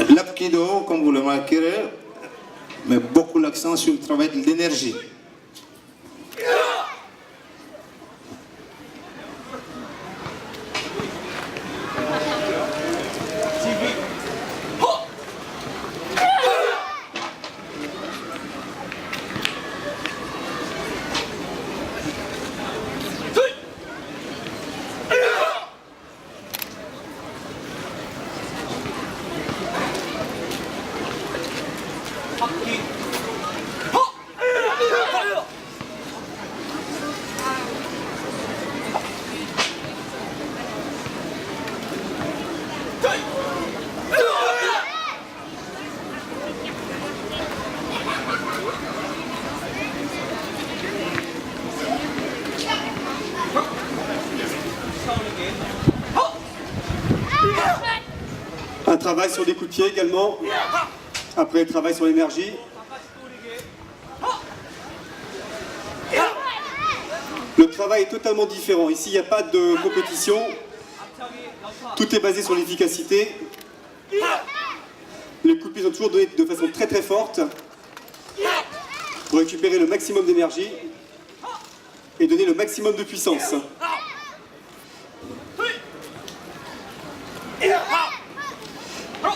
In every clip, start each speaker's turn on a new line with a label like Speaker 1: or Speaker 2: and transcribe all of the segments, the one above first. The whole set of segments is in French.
Speaker 1: L'Apkido, comme vous le remarquerez, met beaucoup l'accent sur le travail de l'énergie.
Speaker 2: Un travail sur les coups de pied également. Après, le travail sur l'énergie. Le travail est totalement différent. Ici, il n'y a pas de compétition. Tout est basé sur l'efficacité. Les coups de pied sont toujours donnés de façon très très forte pour récupérer le maximum d'énergie et donner le maximum de puissance.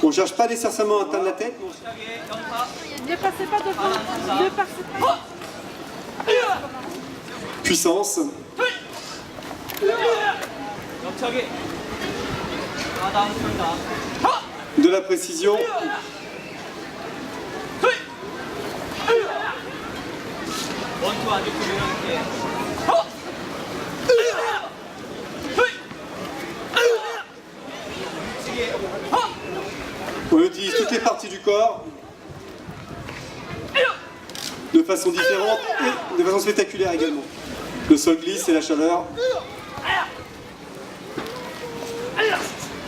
Speaker 2: On ne cherche pas nécessairement à atteindre la tête.
Speaker 3: Ne passez pas devant. Ne passez pas.
Speaker 2: Puissance. De la précision. On utilise toutes les parties du corps de façon différente et de façon spectaculaire également. Le sol glisse et la chaleur.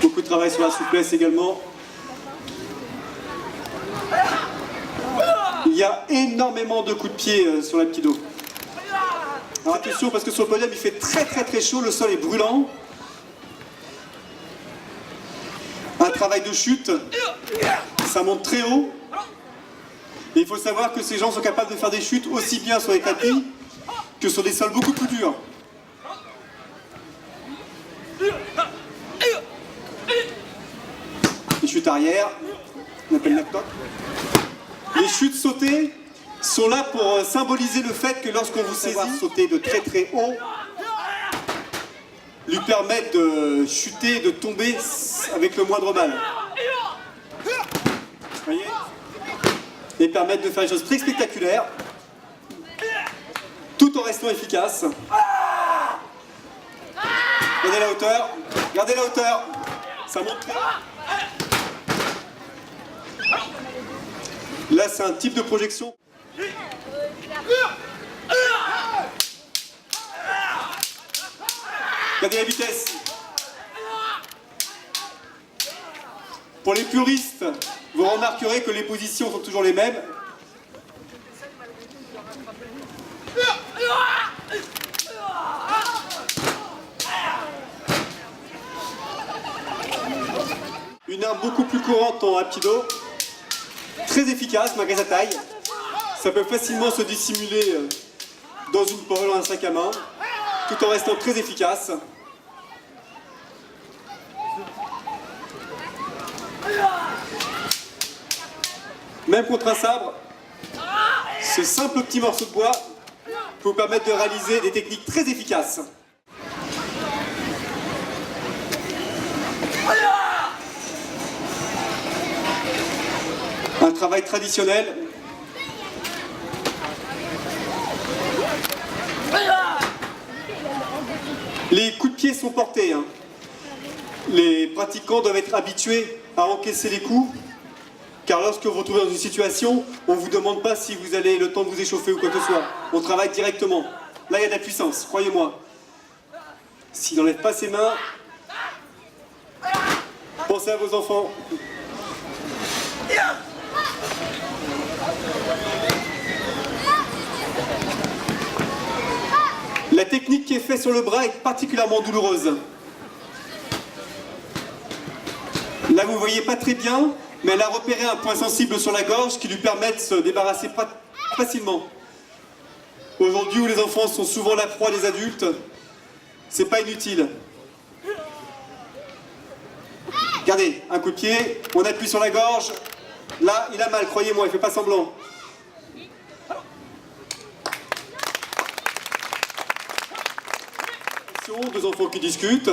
Speaker 2: Beaucoup de travail sur la souplesse également. Il y a énormément de coups de pied sur l'Apkido. Alors attention parce que sur le podium il fait très chaud, le sol est brûlant. Un travail de chute, ça monte très haut. Et il faut savoir que ces gens sont capables de faire des chutes aussi bien sur les tapis que sur des sols beaucoup plus durs. Les chutes arrière, on appelle l'aptoc. Les chutes sautées sont là pour symboliser le fait que lorsqu'on vous saisit, sauter de très haut, lui permettre de chuter, de tomber avec le moindre mal. Voyez ? Et permettre de faire des choses très spectaculaires, tout en restant efficace. Regardez la hauteur, regardez la hauteur, ça monte très haut. Là, c'est un type de projection. Regardez la vitesse. Pour les puristes, vous remarquerez que les positions sont toujours les mêmes. Une arme beaucoup plus courante en Apkido, très efficace malgré sa taille. Ça peut facilement se dissimuler dans une poche, dans un sac à main, tout en restant très efficace. Même contre un sabre, ce simple petit morceau de bois peut vous permettre de réaliser des techniques très efficaces. Un travail traditionnel. Les coups de pied sont portés. Les pratiquants doivent être habitués à encaisser les coups Car lorsque vous vous retrouvez dans une situation, on ne vous demande pas si vous avez le temps de vous échauffer ou quoi que ce soit. On travaille directement. Là, il y a de la puissance, croyez-moi. S'il n'enlève pas ses mains, pensez à vos enfants. La technique qui est faite sur le bras est particulièrement douloureuse. Là, vous ne voyez pas très bien, mais elle a repéré un point sensible sur la gorge qui lui permet de se débarrasser facilement. Aujourd'hui, où les enfants sont souvent la proie des adultes, c'est pas inutile. Regardez, un coup de pied, on appuie sur la gorge. Là, il a mal, croyez-moi, il ne fait pas semblant. Deux enfants qui discutent.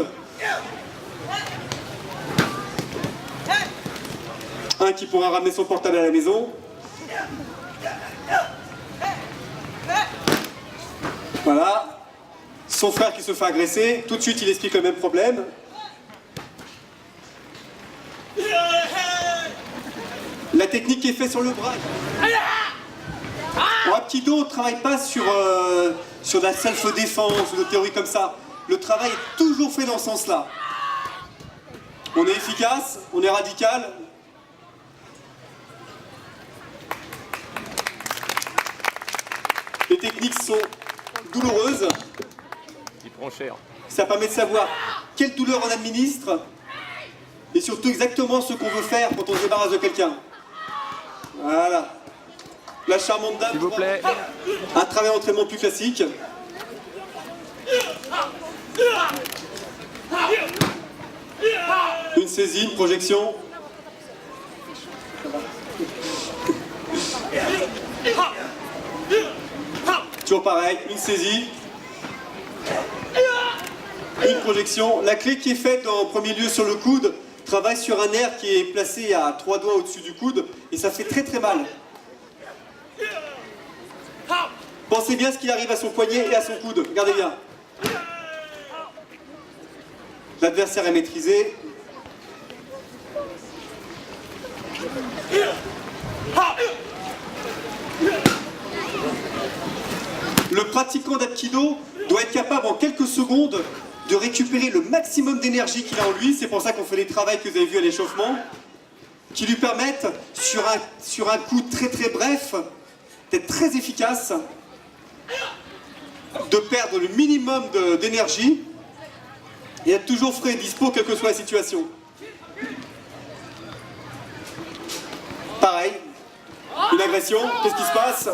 Speaker 2: Un qui pourra ramener son portable à la maison. Voilà. Son frère qui se fait agresser. Tout de suite, il explique le même problème. La technique qui est faite sur le bras. En Hapkido, on ne travaille pas sur de la self-défense ou de théories comme ça. Le travail est toujours fait dans ce sens-là. On est efficace, on est radical. Les techniques sont douloureuses.
Speaker 4: Il prend cher.
Speaker 2: Ça permet de savoir quelle douleur on administre et surtout exactement ce qu'on veut faire quand on se débarrasse de quelqu'un. Voilà. La charmante dame.
Speaker 4: S'il vous plaît.
Speaker 2: Un travail d'entraînement plus classique. Une saisie, une projection. Toujours pareil, une saisie. Une projection. La clé qui est faite en premier lieu sur le coude travaille sur un nerf qui est placé à 3 doigts au-dessus du coude et ça fait très très mal. Pensez bien ce qui arrive à son poignet et à son coude. Regardez bien. L'adversaire est maîtrisé. Le pratiquant d'Hapkido doit être capable en quelques secondes de récupérer le maximum d'énergie qu'il a en lui. C'est pour ça qu'on fait les travaux que vous avez vus à l'échauffement, qui lui permettent, sur un coup très très bref, d'être très efficace, de perdre le minimum d'énergie et être toujours frais et dispo quelle que soit la situation. Pareil, une agression, qu'est-ce qui se passe?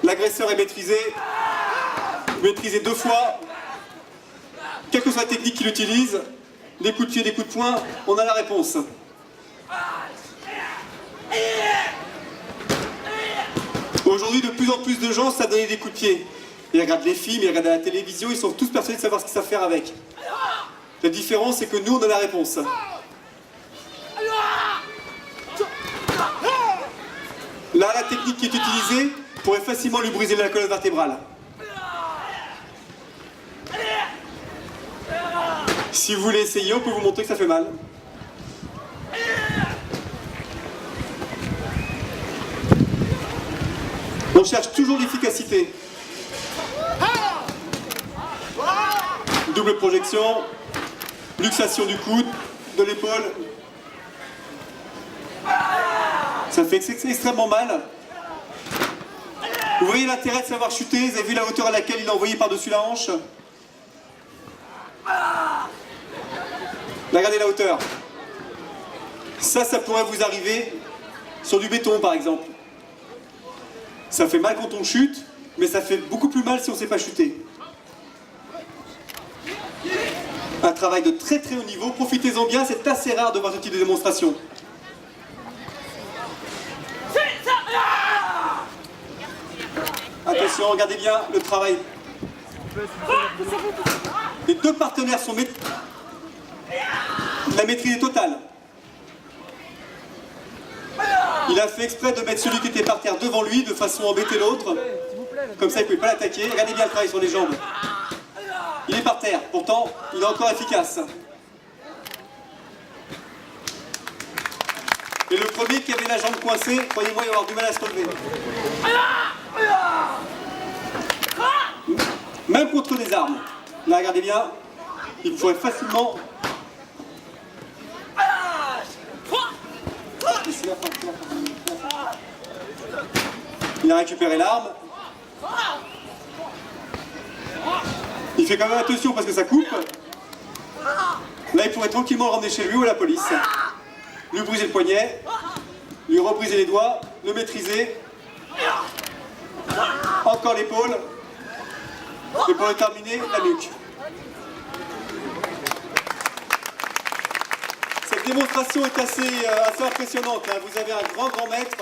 Speaker 2: L'agresseur est maîtrisé 2 fois. Quelle que soit la technique qu'il utilise, des coups de pied, des coups de poing, on a la réponse. Aujourd'hui, de plus en plus de gens savent donner des coups de pied. Ils regardent les films, ils regardent à la télévision, ils sont tous persuadés de savoir ce qu'ils savent faire avec. La différence, c'est que nous, on a la réponse. Là, la technique qui est utilisée pourrait facilement lui briser la colonne vertébrale. Si vous voulez essayer, on peut vous montrer que ça fait mal. On cherche toujours l'efficacité. Double projection, luxation du coude, de l'épaule. Ça fait extrêmement mal. Vous voyez l'intérêt de savoir chuter? Vous avez vu la hauteur à laquelle il a envoyé par-dessus la hanche? Regardez la hauteur. Ça pourrait vous arriver sur du béton par exemple. Ça fait mal quand on chute, mais ça fait beaucoup plus mal si on ne sait pas chuter. Un travail de très très haut niveau, profitez-en bien, c'est assez rare de voir ce type de démonstration. Attention, regardez bien le travail. Les 2 partenaires sont la maîtrise est totale. Il a fait exprès de mettre celui qui était par terre devant lui de façon à embêter l'autre. Comme ça, il ne pouvait pas l'attaquer. Regardez bien le travail sur les jambes. Il est par terre, pourtant, il est encore efficace. Et le premier qui avait la jambe coincée, croyez-moi, il va avoir du mal à se relever. Même contre des armes. Là, regardez bien, il pourrait facilement... Il a récupéré l'arme. Il fait quand même attention parce que ça coupe. Là, il pourrait tranquillement le ramener chez lui ou à la police. Lui briser le poignet, lui rebriser les doigts, le maîtriser. Encore l'épaule. Et pour le terminer, la nuque. Cette démonstration est assez impressionnante. Hein. Vous avez un grand maître